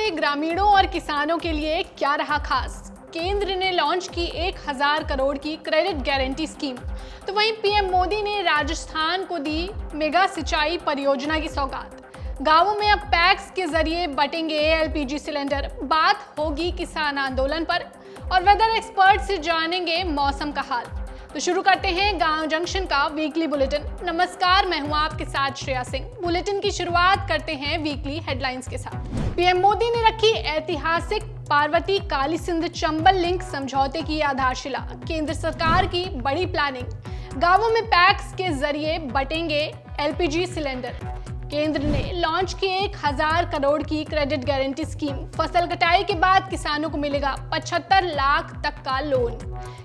से ग्रामीणों और किसानों के लिए क्या रहा खास? केंद्र ने लॉन्च की 1000 करोड़ की क्रेडिट गारंटी स्कीम, तो वहीं पीएम मोदी ने राजस्थान को दी मेगा सिंचाई परियोजना की सौगात। गांवों में अब पैक्स के जरिए बटेंगे एलपीजी सिलेंडर। बात होगी किसान आंदोलन पर और वेदर एक्सपर्ट से जानेंगे मौसम का हाल। तो शुरू करते हैं गांव जंक्शन का वीकली बुलेटिन। नमस्कार, मैं हूं आपके साथ श्रेया सिंह। बुलेटिन की शुरुआत करते हैं वीकली हेडलाइंस के साथ। पीएम मोदी ने रखी ऐतिहासिक पार्वती काली सिंध चंबल लिंक समझौते की आधारशिला। केंद्र सरकार की बड़ी प्लानिंग। गांवों में पैक्स के जरिए बटेंगे एलपीजी सिलेंडर। केंद्र ने लॉन्च की 1000 करोड़ की क्रेडिट गारंटी स्कीम। फसल कटाई के बाद किसानों को मिलेगा 75 लाख तक का लोन।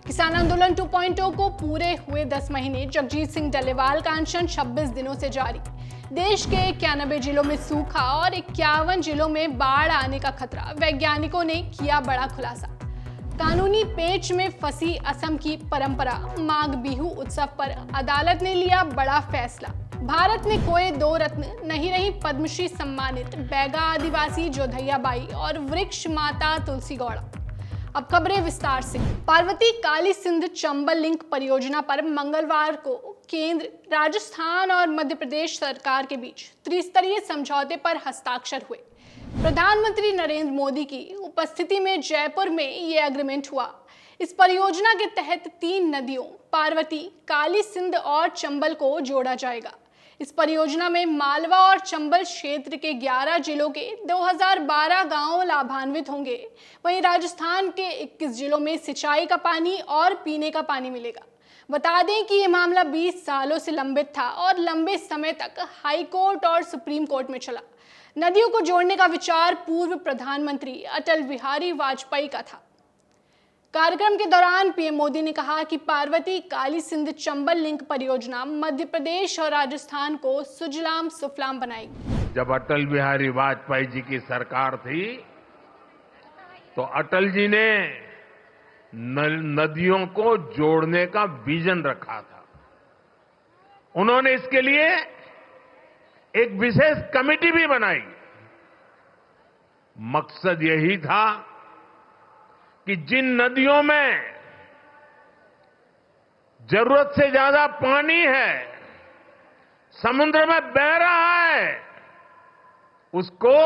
किसान आंदोलन 2.0 को पूरे हुए 10 महीने। जगजीत सिंह डल्लेवाल का अनशन 26 दिनों से जारी। देश के 91 जिलों में सूखा और 51 जिलों में बाढ़ आने का खतरा। वैज्ञानिकों ने किया बड़ा खुलासा। कानूनी पेच में फंसी असम की परंपरा। माघ बिहू उत्सव पर अदालत ने लिया बड़ा फैसला। भारत में कोई दो रत्न नहीं रही पद्मश्री सम्मानित। बैगा आदिवासी जोधैया बाई और वृक्ष माता तुलसी गौड़ा। अब खबरें विस्तार से। पार्वती काली सिंध चंबल लिंक परियोजना पर मंगलवार को केंद्र, राजस्थान और मध्य प्रदेश सरकार के बीच त्रिस्तरीय समझौते पर हस्ताक्षर हुए। प्रधानमंत्री नरेंद्र मोदी की उपस्थिति में जयपुर में ये एग्रीमेंट हुआ। इस परियोजना के तहत 3 नदियों पार्वती, काली सिंध और चंबल को जोड़ा जाएगा। इस परियोजना में मालवा और चंबल क्षेत्र के 11 जिलों के 2012 गांव लाभान्वित होंगे। वहीं राजस्थान के 21 जिलों में सिंचाई का पानी और पीने का पानी मिलेगा। बता दें कि ये मामला 20 सालों से लंबित था और लंबे समय तक हाई कोर्ट और सुप्रीम कोर्ट में चला। नदियों को जोड़ने का विचार पूर्व प्रधानमंत्री अटल बिहारी वाजपेयी का था। कार्यक्रम के दौरान पीएम मोदी ने कहा कि पार्वती काली सिंध चंबल लिंक परियोजना मध्य प्रदेश और राजस्थान को सुजलाम सुफलाम बनाएगी। जब अटल बिहारी वाजपेयी जी की सरकार थी तो अटल जी ने नदियों को जोड़ने का विजन रखा था। उन्होंने इसके लिए एक विशेष कमेटी भी बनाई। मकसद यही था कि जिन नदियों में जरूरत से ज्यादा पानी है, समुद्र में बह रहा है, उसको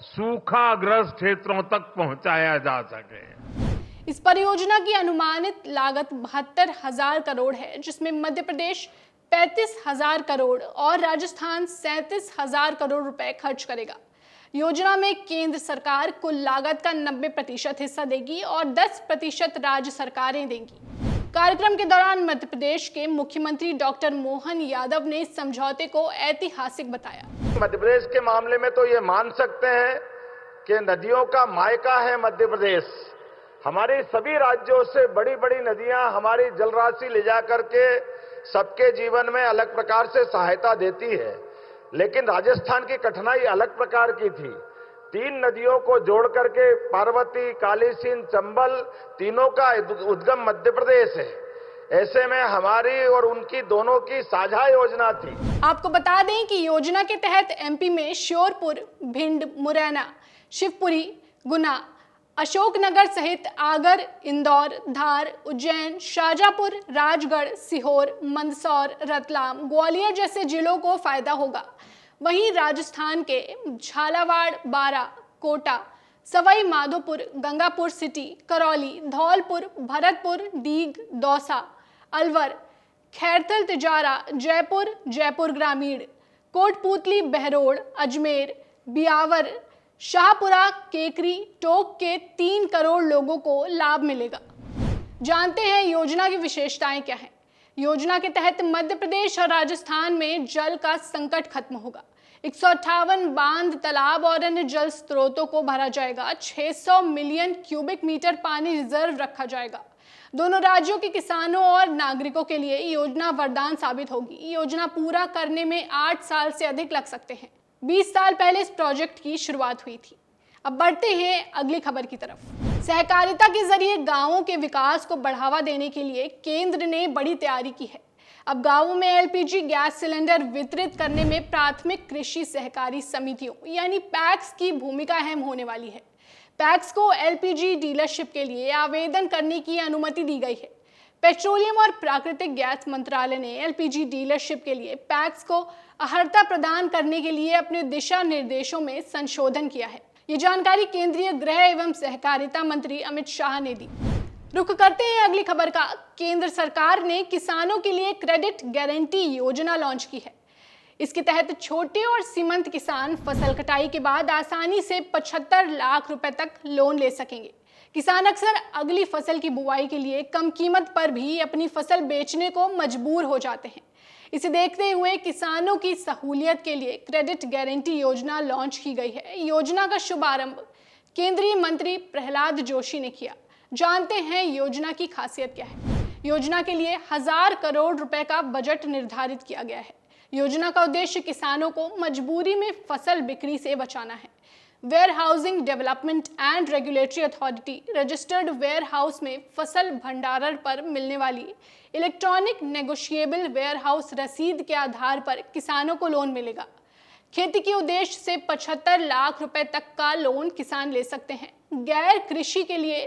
सूखाग्रस्त क्षेत्रों तक पहुंचाया जा सके। इस परियोजना की अनुमानित लागत 72,000 करोड़ है, जिसमें मध्य प्रदेश 35,000 करोड़ और राजस्थान 37,000 करोड़ रुपए खर्च करेगा। योजना में केंद्र सरकार कुल लागत का 90% हिस्सा देगी और 10% राज्य सरकारें देंगी। कार्यक्रम के दौरान मध्य प्रदेश के मुख्यमंत्री डॉक्टर मोहन यादव ने समझौते को ऐतिहासिक बताया। मध्य प्रदेश के मामले में तो ये मान सकते हैं कि नदियों का मायका है मध्य प्रदेश। हमारे सभी राज्यों से बड़ी बड़ी नदियां हमारी जलराशि ले जा करके सबके जीवन में अलग प्रकार से सहायता देती है, लेकिन राजस्थान की कठिनाई अलग प्रकार की थी। 3 नदियों को जोड़ करके पार्वती, काली सिंध, चंबल तीनों का उद्गम मध्य प्रदेश है। ऐसे में हमारी और उनकी दोनों की साझा योजना थी। आपको बता दें कि योजना के तहत एमपी में श्योरपुर, भिंड, मुरैना, शिवपुरी, गुना, अशोकनगर सहित आगर, इंदौर, धार, उज्जैन, शाजापुर, राजगढ़, सीहोर, मंदसौर, रतलाम, ग्वालियर जैसे जिलों को फायदा होगा। वहीं राजस्थान के झालावाड़, बारां, कोटा, सवाई माधोपुर, गंगापुर सिटी, करौली, धौलपुर, भरतपुर, डीग, दौसा, अलवर, खैरथल तिजारा, जयपुर, जयपुर ग्रामीण, कोटपूतली, बहरोड़, अजमेर, बियावर, शाहपुरा, केकरी, टोक के 3 करोड़ लोगों को लाभ मिलेगा। जानते हैं योजना की विशेषताएं क्या हैं। योजना के तहत मध्य प्रदेश और राजस्थान में जल का संकट खत्म होगा। 158 बांध, तालाब और अन्य जल स्रोतों को भरा जाएगा। 600 मिलियन क्यूबिक मीटर पानी रिजर्व रखा जाएगा। दोनों राज्यों के किसानों और नागरिकों के लिए योजना वरदान साबित होगी। योजना पूरा करने में 8 साल से अधिक लग सकते हैं। 20 साल पहले इस प्रोजेक्ट की शुरुआत हुई थी। अब बढ़ते हैं अगली खबर की तरफ। सहकारिता के जरिए गांवों के विकास को बढ़ावा देने के लिए केंद्र ने बड़ी तैयारी की है। अब गांवों में एलपीजी गैस सिलेंडर वितरित करने में प्राथमिक कृषि सहकारी समितियों यानी पैक्स की भूमिका अहम होने वाली है। पैक्स को एलपीजी डीलरशिप के लिए आवेदन करने की अनुमति दी गई है। पेट्रोलियम और प्राकृतिक गैस मंत्रालय ने एलपीजी डीलरशिप के लिए पैक्स को अर्हता प्रदान करने के लिए अपने दिशा निर्देशों में संशोधन किया है। ये जानकारी केंद्रीय गृह एवं सहकारिता मंत्री अमित शाह ने दी। रुख करते हैं अगली खबर का। केंद्र सरकार ने किसानों के लिए क्रेडिट गारंटी योजना लॉन्च की है। इसके तहत छोटे और सीमांत किसान फसल कटाई के बाद आसानी से 75 लाख रुपए तक लोन ले सकेंगे। किसान अक्सर अगली फसल की बुआई के लिए कम कीमत पर भी अपनी फसल बेचने को मजबूर हो जाते हैं। इसे देखते हुए किसानों की सहूलियत के लिए क्रेडिट गारंटी योजना लॉन्च की गई है। योजना का शुभारंभ केंद्रीय मंत्री प्रहलाद जोशी ने किया। जानते हैं योजना की खासियत क्या है। योजना के लिए 1000 करोड़ रुपए का बजट निर्धारित किया गया है। योजना का उद्देश्य किसानों को मजबूरी में फसल बिक्री से बचाना है। Warehousing development and regulatory authority registered warehouse में फसल भंडारण पर मिलने वाली इलेक्ट्रॉनिक नेगोशिएबल वेयर हाउस रसीद के आधार पर किसानों को लोन मिलेगा। खेती के उद्देश्य से 75 लाख रुपए तक का लोन किसान ले सकते हैं। गैर कृषि के लिए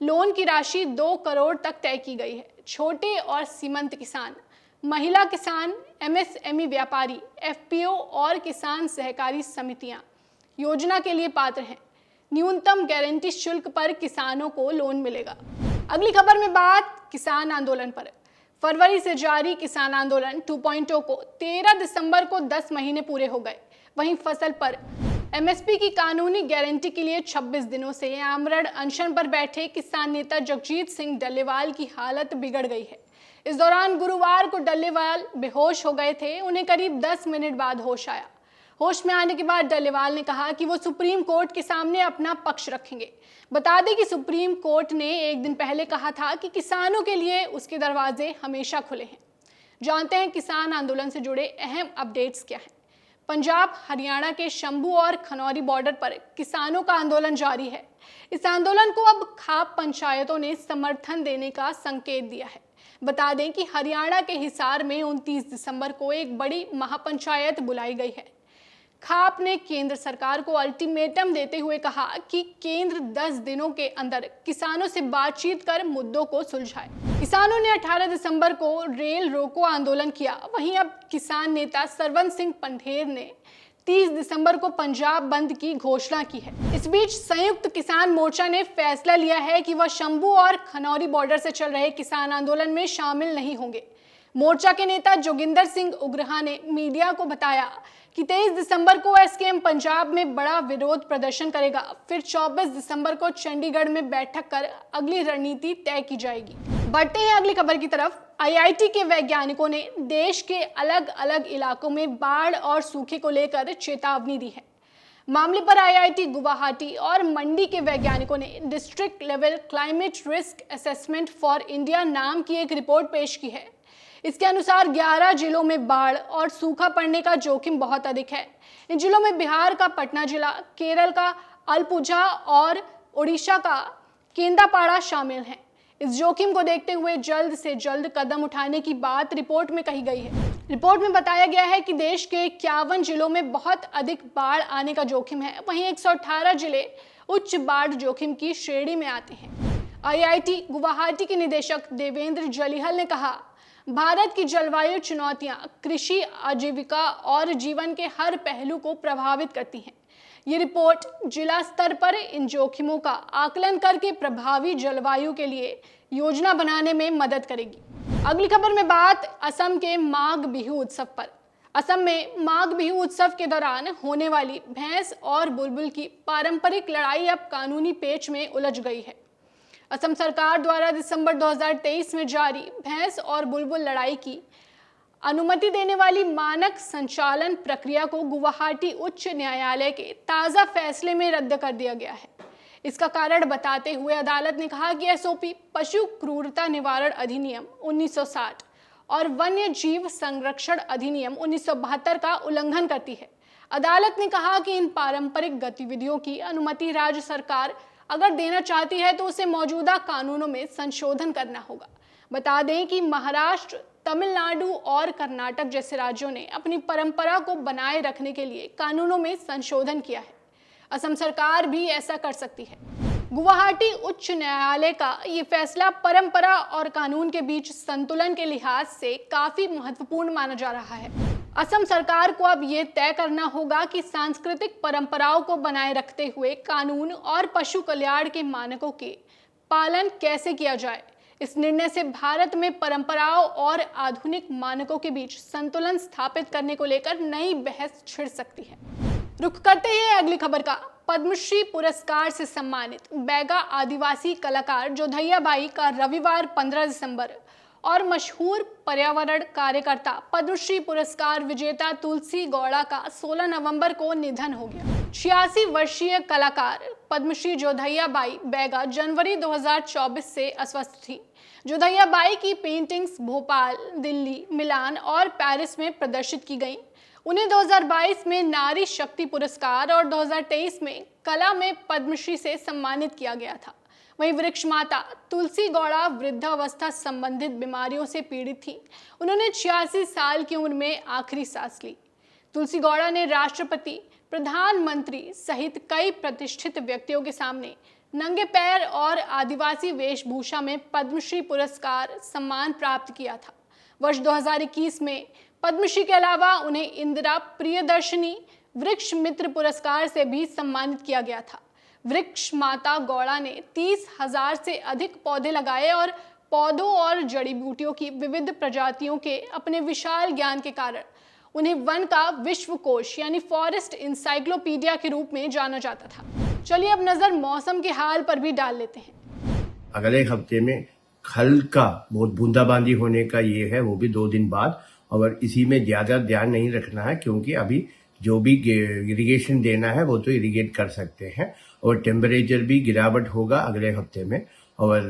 लोन की राशि 2 करोड़ तक तय की गई है। छोटे और सीमांत किसान, महिला किसान, एमएसएमई व्यापारी, एफपीओ और किसान सहकारी समितियां योजना के लिए पात्र हैं। न्यूनतम गारंटी शुल्क पर किसानों को लोन मिलेगा। अगली खबर में बात किसान आंदोलन पर। फरवरी से जारी किसान आंदोलन 2.0 को 13 दिसंबर को 10 महीने पूरे हो गए। वहीं फसल पर एमएसपी की कानूनी गारंटी के लिए 26 दिनों से आमरण अनशन पर बैठे किसान नेता जगजीत सिंह डल्लेवाल की हालत बिगड़ गई है। इस दौरान गुरुवार को डल्लेवाल बेहोश हो गए थे। उन्हें करीब 10 मिनट बाद होश आया। होश में आने के बाद डल्लेवाल ने कहा कि वो सुप्रीम कोर्ट के सामने अपना पक्ष रखेंगे। बता दें कि सुप्रीम कोर्ट ने एक दिन पहले कहा था कि किसानों के लिए उसके दरवाजे हमेशा खुले हैं। जानते हैं किसान आंदोलन से जुड़े अहम अपडेट्स क्या हैं। पंजाब हरियाणा के शंभू और खनौरी बॉर्डर पर किसानों का आंदोलन जारी है। इस आंदोलन को अब खाप पंचायतों ने समर्थन देने का संकेत दिया है। बता दें कि हरियाणा के हिसार में 29 दिसंबर को एक बड़ी महापंचायत बुलाई गई है। खाप ने केंद्र सरकार को अल्टीमेटम देते हुए कहा कि केंद्र 10 दिनों के अंदर किसानों से बातचीत कर मुद्दों को सुलझाए। किसानों ने 18 दिसंबर को रेल रोको आंदोलन किया। वहीं अब किसान नेता सरवन सिंह पंढेर ने 30 दिसंबर को पंजाब बंद की घोषणा की है। इस बीच संयुक्त किसान मोर्चा ने फैसला लिया है कि वह शंभू और खनौरी बॉर्डर से चल रहे किसान आंदोलन में शामिल नहीं होंगे। मोर्चा के नेता जोगिंदर सिंह उग्रहा ने मीडिया को बताया कि 23 दिसंबर को एसकेएम पंजाब में बड़ा विरोध प्रदर्शन करेगा। फिर 24 दिसंबर को चंडीगढ़ में बैठक कर अगली रणनीति तय की जाएगी। बढ़ते हैं अगली खबर की तरफ। आईआईटी के वैज्ञानिकों ने देश के अलग अलग इलाकों में बाढ़ और सूखे को लेकर चेतावनी दी है। मामले पर आईआईटी गुवाहाटी और मंडी के वैज्ञानिकों ने district level climate risk assessment for India नाम की एक रिपोर्ट पेश की है। इसके अनुसार 11 जिलों में बाढ़ और सूखा पड़ने का जोखिम बहुत अधिक है। इन जिलों में बिहार का पटना जिला, केरल का अलपुझा और ओडिशा का केंद्रापाड़ा शामिल हैं। इस जोखिम को देखते हुए जल्द से जल्द कदम उठाने की बात रिपोर्ट में कही गई है। रिपोर्ट में बताया गया है कि देश के 51 जिलों में बहुत अधिक बाढ़ आने का जोखिम है। वहीं 118 जिले उच्च बाढ़ जोखिम की श्रेणी में आते हैं। आईआईटी गुवाहाटी के निदेशक देवेंद्र जलिहल ने कहा, भारत की जलवायु चुनौतियां कृषि, आजीविका और जीवन के हर पहलू को प्रभावित करती हैं। ये रिपोर्ट जिला स्तर पर इन जोखिमों का आकलन करके प्रभावी जलवायु के लिए योजना बनाने में मदद करेगी। अगली खबर में बात असम के माघ बिहू उत्सव पर। असम में माघ बिहू उत्सव के दौरान होने वाली भैंस और बुलबुल की पारंपरिक लड़ाई अब कानूनी पेच में उलझ गई है। असम सरकार द्वारा दिसंबर 2023 में जारी भैंस और बुलबुल लड़ाई की अनुमति देने वाली मानक संचालन प्रक्रिया को गुवाहाटी उच्च न्यायालय के ताज़ा फैसले में रद्द कर दिया गया है। इसका कारण बताते हुए अदालत ने कहा कि एसओपी पशु क्रूरता निवारण अधिनियम 1960 और वन्य जीव संरक्षण अधिनियम 1972 का उल्लंघन करती है। अदालत ने कहा कि इन पारंपरिक गतिविधियों की अनुमति राज्य सरकार अगर देना चाहती है तो उसे मौजूदा कानूनों में संशोधन करना होगा। बता दें कि महाराष्ट्र, तमिलनाडु और कर्नाटक जैसे राज्यों ने अपनी परंपरा को बनाए रखने के लिए कानूनों में संशोधन किया है। असम सरकार भी ऐसा कर सकती है। गुवाहाटी उच्च न्यायालय का ये फैसला परंपरा और कानून के बीच संतुलन के लिहाज से काफी महत्वपूर्ण माना जा रहा है। असम सरकार को अब ये तय करना होगा कि सांस्कृतिक परंपराओं को बनाए रखते हुए कानून और पशु कल्याण के मानकों के पालन कैसे किया जाए। इस निर्णय से भारत में परंपराओं और आधुनिक मानकों के बीच संतुलन स्थापित करने को लेकर नई बहस छिड़ सकती है। रुख करते हैं अगली खबर का। पद्मश्री पुरस्कार से सम्मानित बैगा आदिवासी कलाकार जोधैया बाई का रविवार 15 दिसंबर और मशहूर पर्यावरण कार्यकर्ता पद्मश्री पुरस्कार विजेता तुलसी गौड़ा का 16 नवंबर को निधन हो गया। 86 वर्षीय कलाकार पद्मश्री जोधैया बाई बैगा जनवरी 2024 से अस्वस्थ थी। जोधैया बाई की पेंटिंग्स भोपाल, दिल्ली, मिलान और पेरिस में प्रदर्शित की गईं। उन्हें 2022 में नारी शक्ति पुरस्कार और 2023 में कला में पद्मश्री से सम्मानित किया गया था। वहीं वृक्ष माता तुलसी गौड़ा वृद्धावस्था संबंधित बीमारियों से पीड़ित थी। उन्होंने 86 साल की उम्र में आखिरी सांस ली। तुलसी गौड़ा ने राष्ट्रपति, प्रधानमंत्री सहित कई प्रतिष्ठित व्यक्तियों के सामने नंगे पैर और आदिवासी वेशभूषा में पद्मश्री पुरस्कार सम्मान प्राप्त किया था। वर्ष 2021 में पद्मश्री के अलावा उन्हें इंदिरा प्रियदर्शनी वृक्ष मित्र पुरस्कार से भी सम्मानित किया गया था। वृक्ष माता गौड़ा ने 30,000 से अधिक पौधे लगाए और पौधों और जड़ी बूटियों की विविध प्रजातियों के अपने विशाल ज्ञान के कारण उन्हें वन का विश्वकोश यानी फॉरेस्ट इंसाइक्लोपीडिया के रूप में जाना जाता था। चलिए अब नजर मौसम के हाल पर भी डाल लेते हैं। अगले हफ्ते में हल्का बहुत बूंदाबांदी होने का ये है, वो भी 2 दिन बाद, और इसी में ज्यादा ध्यान नहीं रखना है क्योंकि अभी जो भी इरिगेशन देना है वो तो इरिगेट कर सकते हैं। और टेम्परेचर भी गिरावट होगा अगले हफ्ते में, और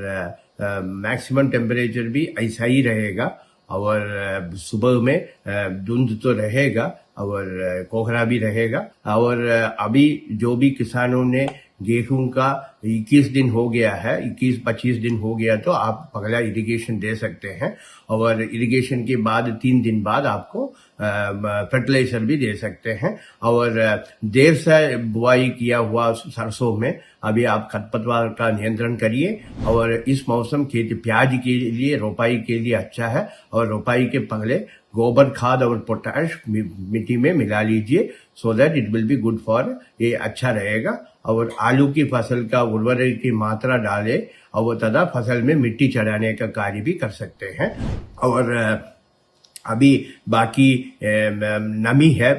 मैक्सिमम टेम्परेचर भी ऐसा ही रहेगा। और सुबह में धुंध तो रहेगा और कोहरा भी रहेगा। और अभी जो भी किसानों ने गेहूं का 21 दिन हो गया है, 21-25 दिन हो गया, तो आप अगला इरिगेशन दे सकते हैं। और इरिगेशन के बाद 3 दिन बाद आपको फर्टिलाइजर भी दे सकते हैं। और देर से बुआई किया हुआ सरसों में अभी आप खरपतवार का नियंत्रण करिए। और इस मौसम खेती प्याज के लिए, रोपाई के लिए अच्छा है। और रोपाई के पहले गोबर खाद और पोटाश मिट्टी में मिला लीजिए, so that it will be good for, ये अच्छा रहेगा। और आलू की फसल का उर्वरक की मात्रा डाले और तथा फसल में मिट्टी चढ़ाने का कार्य भी कर सकते हैं। और अभी बाकी नमी है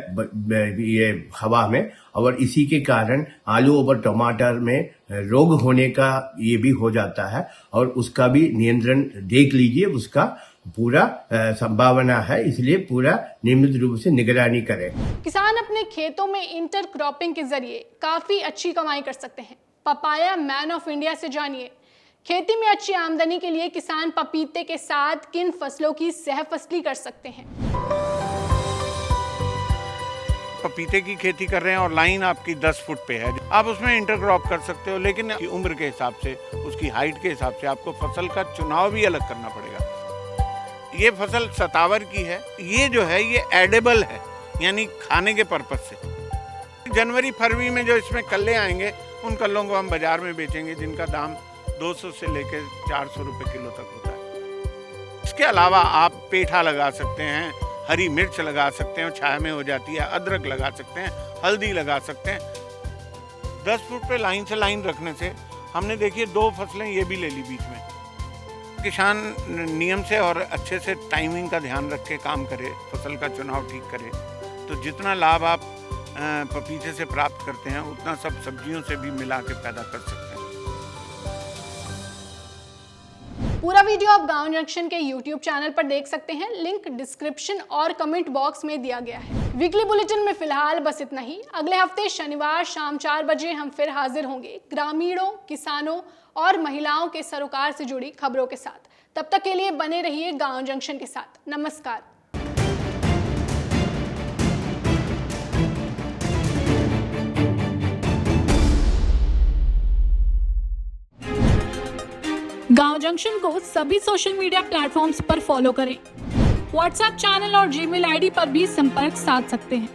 ये हवा में, और इसी के कारण आलू और टमाटर में रोग होने का ये भी हो जाता है। और उसका भी नियंत्रण देख लीजिए, उसका पूरा संभावना है, इसलिए पूरा नियमित रूप से निगरानी करें। किसान अपने खेतों में इंटर क्रॉपिंग के जरिए काफी अच्छी कमाई कर सकते हैं। पपाया मैन ऑफ इंडिया से जानिए, खेती में अच्छी आमदनी के लिए किसान पपीते के साथ किन फसलों की सहफसली कर सकते हैं। पपीते की खेती कर रहे हैं और लाइन आपकी 10 फुट पे है, आप उसमें इंटरक्रॉप कर सकते हो, लेकिन उम्र के हिसाब से, उसकी हाइट के हिसाब से आपको फसल का चुनाव भी अलग करना पड़ेगा। ये फसल सतावर की है, ये जो है ये एडेबल है, यानी खाने के पर्पज से। जनवरी फरवरी में जो इसमें कल्ले आएंगे, उन कल्लों को हम बाजार में बेचेंगे, जिनका दाम 200 से लेकर 400 रुपए किलो तक होता है। इसके अलावा आप पेठा लगा सकते हैं, हरी मिर्च लगा सकते हैं, छाया में हो जाती है, अदरक लगा सकते हैं, हल्दी लगा सकते हैं। 10 फुट पे लाइन से लाइन रखने से हमने देखिए 2 फसलें ये भी ले ली बीच में। किसान नियम से और अच्छे से टाइमिंग का ध्यान रख के काम करे, फसल का चुनाव ठीक करे, तो जितना लाभ आप पपीते से प्राप्त करते हैं उतना सब सब्जियों से भी मिला के पैदा कर सकते हैं। पूरा वीडियो आप गांव जंक्शन के YouTube चैनल पर देख सकते हैं, लिंक डिस्क्रिप्शन और कमेंट बॉक्स में दिया गया है। वीकली बुलेटिन में फिलहाल बस इतना ही। अगले हफ्ते शनिवार शाम 4 बजे हम फिर हाजिर होंगे ग्रामीणों, किसानों और महिलाओं के सरोकार से जुड़ी खबरों के साथ। तब तक के लिए बने रहिए गांव जंक्शन के साथ। नमस्कार। गांव जंक्शन को सभी सोशल मीडिया प्लेटफॉर्म्स पर फॉलो करें। व्हाट्सएप चैनल और जीमेल आईडी पर भी संपर्क साध सकते हैं।